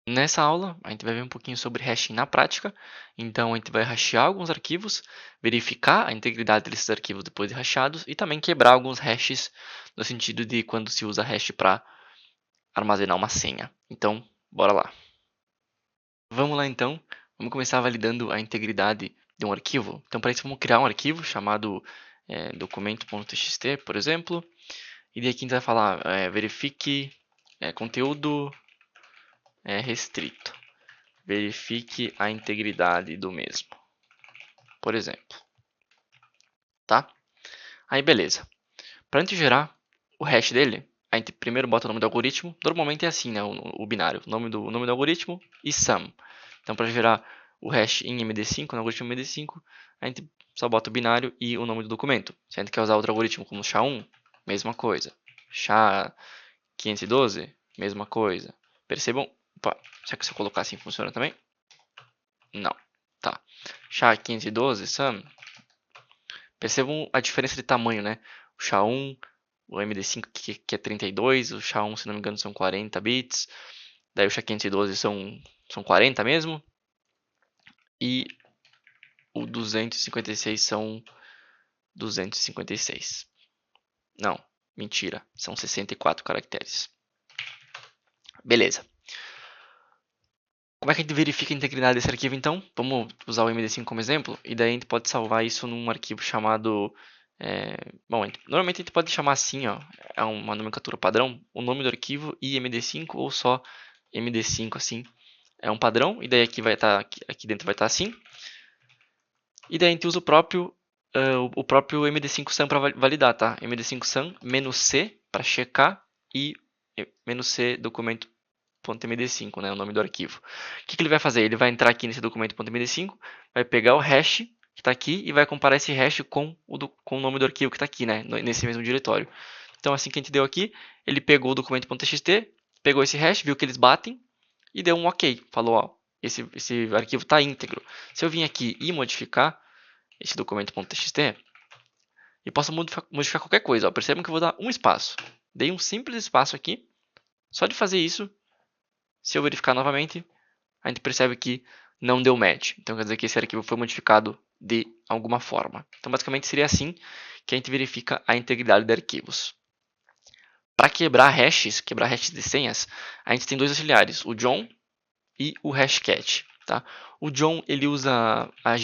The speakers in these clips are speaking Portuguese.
Nessa aula, a gente vai ver um pouquinho sobre hashing na prática. Então, a gente vai hashear alguns arquivos, verificar a integridade desses arquivos depois de hashados e também quebrar alguns hashes no sentido de quando se usa hash para armazenar uma senha. Então, bora lá. Vamos lá então. Vamos começar validando a integridade de um arquivo. Então, para isso, vamos criar um arquivo chamado documento.txt, por exemplo. E daqui a gente vai falar verifique conteúdo restrito. Verifique a integridade do mesmo, por exemplo. Tá? Aí, beleza. Para a gente gerar o hash dele, a gente primeiro bota o nome do algoritmo. Normalmente é assim, né? O binário. O nome do algoritmo e sum. Então, para gerar o hash em MD5, no algoritmo MD5, a gente só bota o binário e o nome do documento. Se a gente quer usar outro algoritmo como SHA-1, mesma coisa. SHA-512, mesma coisa. Percebam? Opa, será que se eu colocar assim funciona também? Não. Tá. SHA-512, sum. Percebam a diferença de tamanho, né? O SHA-1, o MD5 que é 32, o SHA-1, se não me engano, são 40 bits. Daí o SHA-512 são 40 mesmo. E o 256 são 256. Não, mentira. São 64 caracteres. Beleza. Como é que a gente verifica a integridade desse arquivo, então? Vamos usar o MD5 como exemplo. E daí a gente pode salvar isso num arquivo chamado... bom, normalmente a gente pode chamar assim, ó, é uma nomenclatura padrão, o nome do arquivo e MD5 ou só MD5 assim. É um padrão, e daí aqui vai estar, aqui dentro vai estar assim. E daí a gente usa o próprio MD5sum para validar, tá? MD5sum "-c" para checar e "-c" documento.md5, né? O nome do arquivo. O que ele vai fazer? Ele vai entrar aqui nesse documento.md5, vai pegar o hash que está aqui e vai comparar esse hash com o nome do arquivo que está aqui, né? Nesse mesmo diretório. Então, assim que a gente deu aqui, ele pegou o documento.txt, pegou esse hash, viu que eles batem e deu um OK. Falou, ó, esse arquivo está íntegro. Se eu vim aqui e modificar esse documento.txt, eu posso modificar qualquer coisa. Ó. Percebam que eu vou dar um espaço. Dei um simples espaço aqui. Só de fazer isso, se eu verificar novamente, a gente percebe que não deu match. Então quer dizer que esse arquivo foi modificado de alguma forma. Então basicamente seria assim que a gente verifica a integridade de arquivos. Para quebrar hashes de senhas, a gente tem dois auxiliares, o John e o Hashcat. Tá? O John ele usa a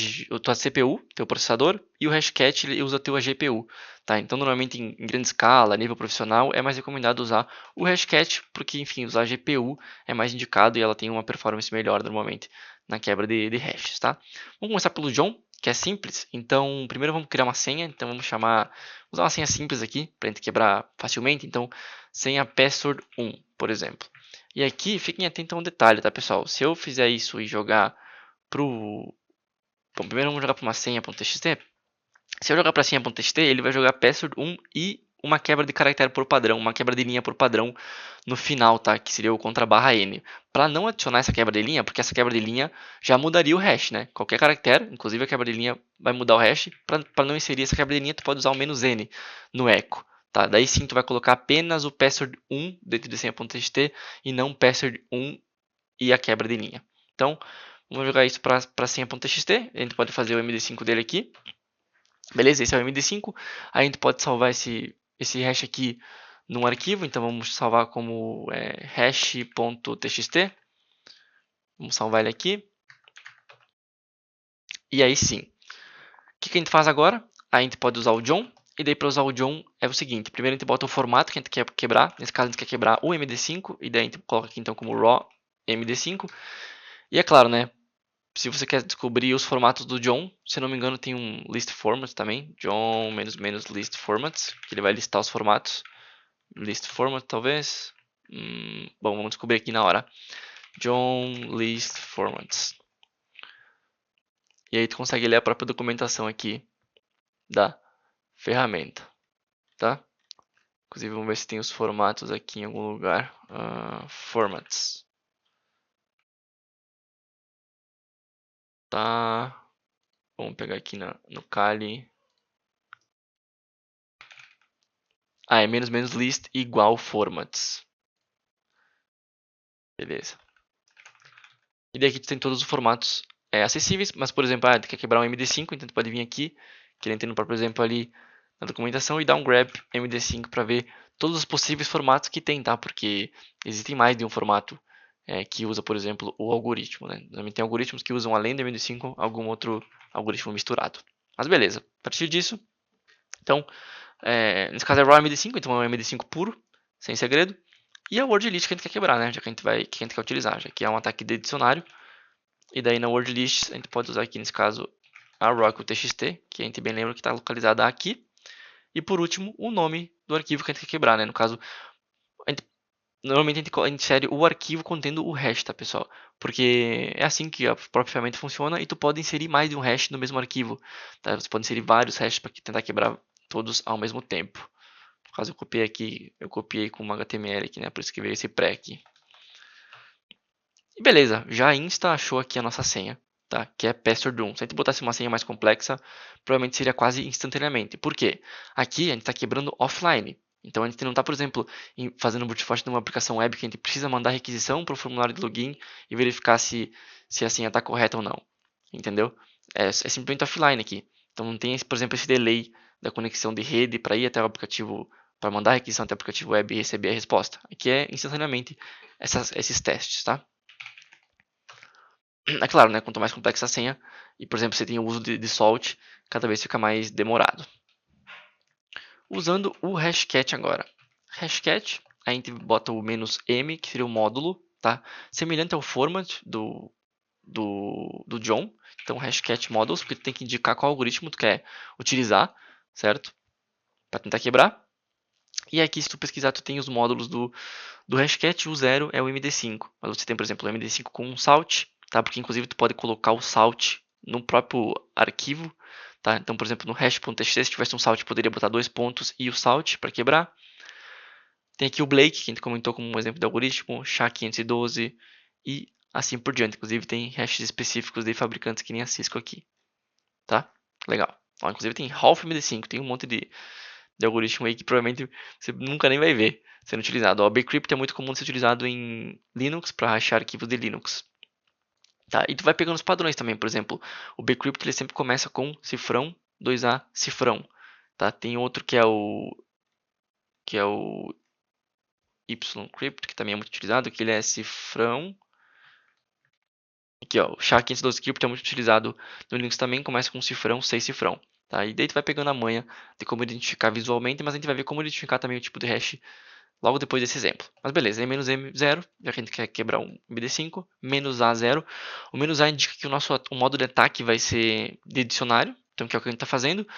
tua CPU, teu processador, e o Hashcat ele usa a tua GPU. Tá? Então, normalmente em grande escala, nível profissional, é mais recomendado usar o Hashcat, porque, enfim, usar a GPU é mais indicado e ela tem uma performance melhor normalmente na quebra de hashes. Tá? Vamos começar pelo John, que é simples. Então, primeiro vamos criar uma senha. Então, vamos usar uma senha simples aqui, para a gente quebrar facilmente. Então, senha password 1, por exemplo. E aqui, fiquem atentos a um detalhe, tá, pessoal? Se eu fizer isso e jogar pro... Bom, primeiro vamos jogar para uma senha.txt. Se eu jogar para senha.txt, ele vai jogar password 1 e uma quebra de caractere por padrão, uma quebra de linha por padrão no final, tá? Que seria o _n. Para não adicionar essa quebra de linha, porque essa quebra de linha já mudaria o hash, né? Qualquer caractere, inclusive a quebra de linha, vai mudar o hash. Para não inserir essa quebra de linha, tu pode usar o "-n" no echo. Tá? Daí sim, tu vai colocar apenas o password 1 dentro de senha.txt e não password 1 e a quebra de linha. Então, vamos jogar isso para senha.txt. A gente pode fazer o MD5 dele aqui. Beleza, esse é o MD5. A gente pode salvar esse hash aqui num arquivo. Então, vamos salvar como hash.txt. Vamos salvar ele aqui. E aí sim. O que a gente faz agora? A gente pode usar o John. E daí para usar o John é o seguinte. Primeiro a gente bota o formato que a gente quer quebrar. Nesse caso a gente quer quebrar o MD5. E daí a gente coloca aqui então como raw MD5. E é claro, né? Se você quer descobrir os formatos do John, se não me engano tem um list format também. John -- list formats. Que ele vai listar os formatos. List format talvez. Bom, vamos descobrir aqui na hora. John list formats. E aí tu consegue ler a própria documentação aqui da ferramenta, tá? Inclusive vamos ver se tem os formatos aqui em algum lugar. Formats. Tá. Vamos pegar aqui no Kali. É -- list igual formats. Beleza. E daí aqui tu tem todos os formatos acessíveis, mas por exemplo, tu quer quebrar um MD5, então tu pode vir aqui, que nem tem no próprio exemplo ali na documentação, e dar um grab MD5 para ver todos os possíveis formatos que tem, tá? Porque existem mais de um formato que usa, por exemplo, o algoritmo, né? Também tem algoritmos que usam além do MD5 algum outro algoritmo misturado. Mas beleza, a partir disso, então, nesse caso é raw MD5, então é um MD5 puro, sem segredo. E a word list que a gente quer quebrar, né? Já que que a gente quer utilizar, já que é um ataque de dicionário. E daí na word list a gente pode usar aqui nesse caso a Rock TXT, que a gente bem lembra que está localizada aqui. E por último, o nome do arquivo que a gente quer quebrar, né? No caso, normalmente a gente insere o arquivo contendo o hash, tá, pessoal? Porque é assim que a própria ferramenta funciona e tu pode inserir mais de um hash no mesmo arquivo, tá? Você pode inserir vários hashes para tentar quebrar todos ao mesmo tempo. No caso, eu copiei com uma HTML aqui, né? Por isso que veio esse pré aqui. E beleza, já insta achou aqui a nossa senha, tá? Que é password1. Se a gente botasse uma senha mais complexa, provavelmente seria quase instantaneamente. Por quê? Aqui a gente está quebrando offline. Então a gente não está, por exemplo, fazendo brute force numa aplicação web que a gente precisa mandar requisição para o formulário de login e verificar se a senha está correta ou não. Entendeu? É simplesmente offline aqui. Então não tem, por exemplo, esse delay da conexão de rede para ir até o aplicativo, para mandar a requisição até o aplicativo web e receber a resposta. Aqui é instantaneamente esses testes, tá? É claro, né? Quanto mais complexa a senha, e por exemplo, você tem o uso de salt, cada vez fica mais demorado. Usando o hashcat agora. Hashcat, a gente bota o "-m", que seria o módulo, tá? Semelhante ao format do John. Então, hashcat models, porque tu tem que indicar qual algoritmo tu quer utilizar, certo? Para tentar quebrar. E aqui, se tu pesquisar, tu tem os módulos do hashcat. O 0 é o MD5. Mas você tem, por exemplo, o MD5 com um salt, tá? Porque inclusive tu pode colocar o salt no próprio arquivo, tá? Então, por exemplo, no hash.txt, se tivesse um salt, poderia botar 2 pontos e o salt para quebrar. Tem aqui o Blake, que a gente comentou como um exemplo de algoritmo, SHA-512 e assim por diante. Inclusive tem hashes específicos de fabricantes que nem a Cisco aqui, tá? Legal. Ó, inclusive tem Half MD5, tem um monte de algoritmo aí que provavelmente você nunca nem vai ver sendo utilizado. O Bcrypt é muito comum de ser utilizado em Linux para rachar arquivos de Linux. Tá? E tu vai pegando os padrões também, por exemplo, o Bcrypt ele sempre começa com cifrão, 2A, cifrão. Tá? Tem outro que é o Ycrypt, que também é muito utilizado, que ele é cifrão. Aqui, ó, o SHA-512 é muito utilizado no Linux também, começa com cifrão, 6 cifrão. Tá? E daí tu vai pegando a manha de como identificar visualmente, mas a gente vai ver como identificar também o tipo de hash logo depois desse exemplo. Mas beleza, "-m0", já que a gente quer quebrar um MD5, "-a0". O "-a" indica que o modo de ataque vai ser de dicionário, então que é o que a gente está fazendo.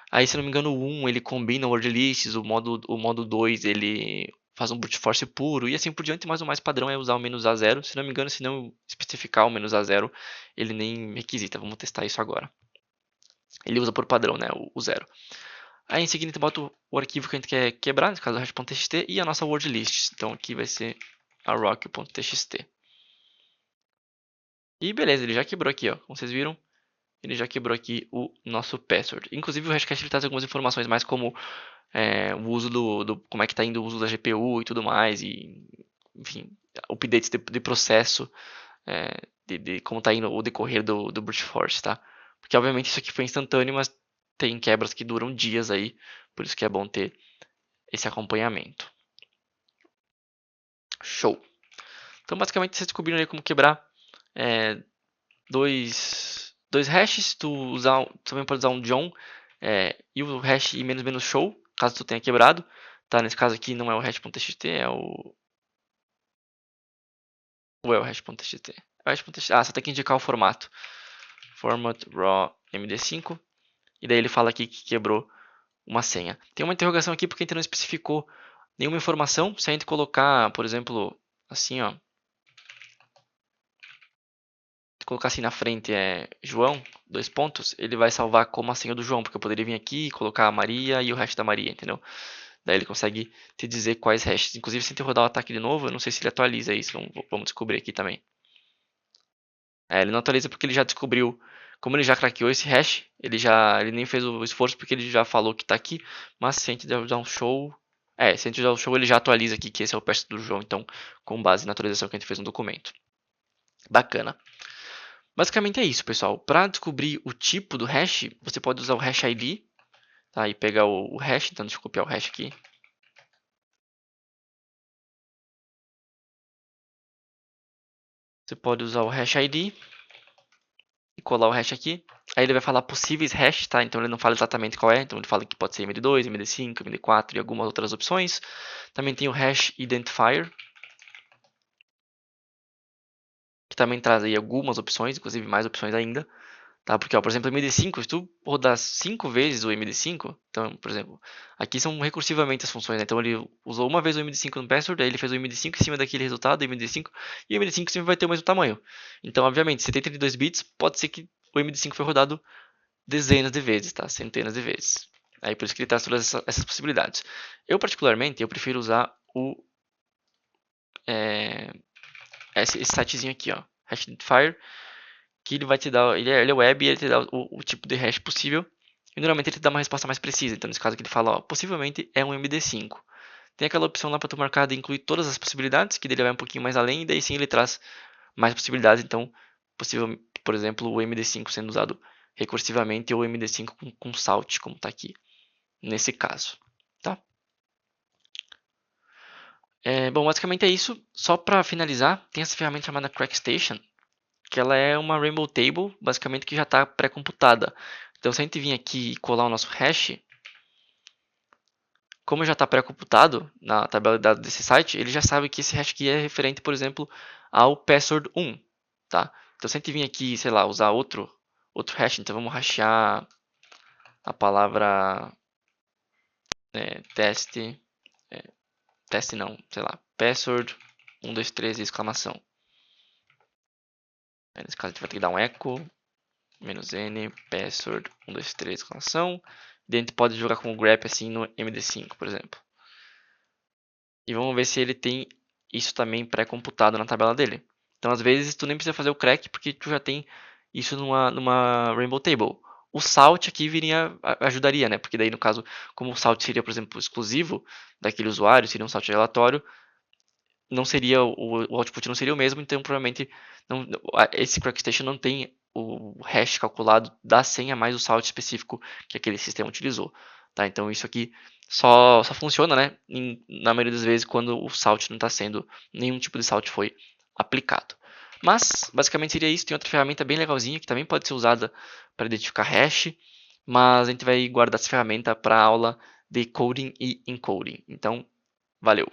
Aí, se não me engano, o 1 ele combina word lists, o modo 2 ele faz um brute force puro e assim por diante, mas o mais padrão é usar o "-a0". Se não me engano, se não especificar o "-a0", ele nem requisita. Vamos testar isso agora. Ele usa por padrão, né, o 0. Aí em seguida a gente bota o arquivo que a gente quer quebrar, nesse caso o hash.txt, e a nossa word list. Então aqui vai ser a rock.txt. E beleza, ele já quebrou aqui, ó. Como vocês viram, ele já quebrou aqui o nosso password. Inclusive o hashcat ele traz algumas informações mais como o uso como é que está indo o uso da GPU e tudo mais, e enfim, updates de processo, de como está indo o decorrer do brute force, tá? Porque obviamente isso aqui foi instantâneo, mas tem quebras que duram dias aí, por isso que é bom ter esse acompanhamento. Show! Então basicamente vocês descobriram aí como quebrar dois hashes. Tu também pode usar um John e o hash e menos show, caso tu tenha quebrado. Tá? Nesse caso aqui não é o hash.txt, é o hash.txt. Só tem que indicar o formato. Format raw md5. E daí ele fala aqui que quebrou uma senha. Tem uma interrogação aqui porque a gente não especificou nenhuma informação. Se a gente colocar, por exemplo, assim, ó, colocar assim na frente João, 2 pontos, ele vai salvar como a senha do João, porque eu poderia vir aqui e colocar a Maria e o hash da Maria, entendeu? Daí ele consegue te dizer quais hashes. Inclusive, se a gente rodar o ataque de novo, eu não sei se ele atualiza isso, vamos descobrir aqui também. Ele não atualiza porque ele já descobriu, como ele já craqueou esse hash, ele nem fez o esforço porque ele já falou que está aqui, mas se a gente dar um show, se a gente dar um show, ele já atualiza aqui que esse é o hash do João, então com base na atualização que a gente fez no documento. Bacana. Basicamente é isso, pessoal. Para descobrir o tipo do hash, você pode usar o hash ID, tá? E pegar o hash. Então, deixa eu copiar o hash aqui. Você pode usar o hash ID e colar o hash aqui. Aí ele vai falar possíveis hashes, tá? Então ele não fala exatamente qual é. Então ele fala que pode ser MD2, MD5, MD4 e algumas outras opções. Também tem o hash identifier, que também traz aí algumas opções, inclusive mais opções ainda. Tá? Porque, ó, por exemplo, o MD5, se tu rodar 5 vezes o MD5, então, por exemplo, aqui são recursivamente as funções, né? Então ele usou uma vez o MD5 no password, aí ele fez o MD5 em cima daquele resultado, MD5, e o MD5 sempre vai ter o mesmo tamanho. Então, obviamente, se tem 32 bits, pode ser que o MD5 foi rodado dezenas de vezes, tá? Centenas de vezes. Aí por isso que ele traz todas essas possibilidades. Eu, particularmente, eu prefiro usar esse sitezinho aqui, ó, Hash Identifier, que ele vai te dar, ele é web e ele te dá o tipo de hash possível. E normalmente ele te dá uma resposta mais precisa. Então, nesse caso aqui ele fala, ó, possivelmente é um MD5. Tem aquela opção lá para tu marcar de incluir todas as possibilidades, que dele vai um pouquinho mais além, e daí sim ele traz mais possibilidades. Então, possível, por exemplo, o MD5 sendo usado recursivamente ou o MD5 com salt, como está aqui, nesse caso. Tá? Bom, basicamente é isso. Só para finalizar, tem essa ferramenta chamada CrackStation, que ela é uma Rainbow Table, basicamente que já está pré-computada. Então, se a gente vir aqui e colar o nosso hash, como já está pré-computado na tabela de dados desse site, ele já sabe que esse hash aqui é referente, por exemplo, ao password 1. Tá? Então, se a gente vir aqui, sei lá, usar outro hash, então vamos hashear a palavra teste, teste não, sei lá, password 123 exclamação. Aí, nesse caso, a gente vai ter que dar um echo "-n password 123 exclamação". E a gente pode jogar com o grep assim no MD5, por exemplo. E vamos ver se ele tem isso também pré-computado na tabela dele. Então, às vezes, tu nem precisa fazer o crack porque tu já tem isso numa Rainbow Table. O salt aqui ajudaria, né? Porque daí, no caso, como o salt seria, por exemplo, exclusivo daquele usuário, seria um salt aleatório, não seria o output não seria o mesmo, então provavelmente esse CrackStation não tem o hash calculado da senha mais o salt específico que aquele sistema utilizou. Tá? Então isso aqui só funciona, né, na maioria das vezes quando o salt não está sendo, nenhum tipo de salt foi aplicado. Mas basicamente seria isso. Tem outra ferramenta bem legalzinha que também pode ser usada para identificar hash, mas a gente vai guardar essa ferramenta para a aula de coding e encoding. Então, valeu!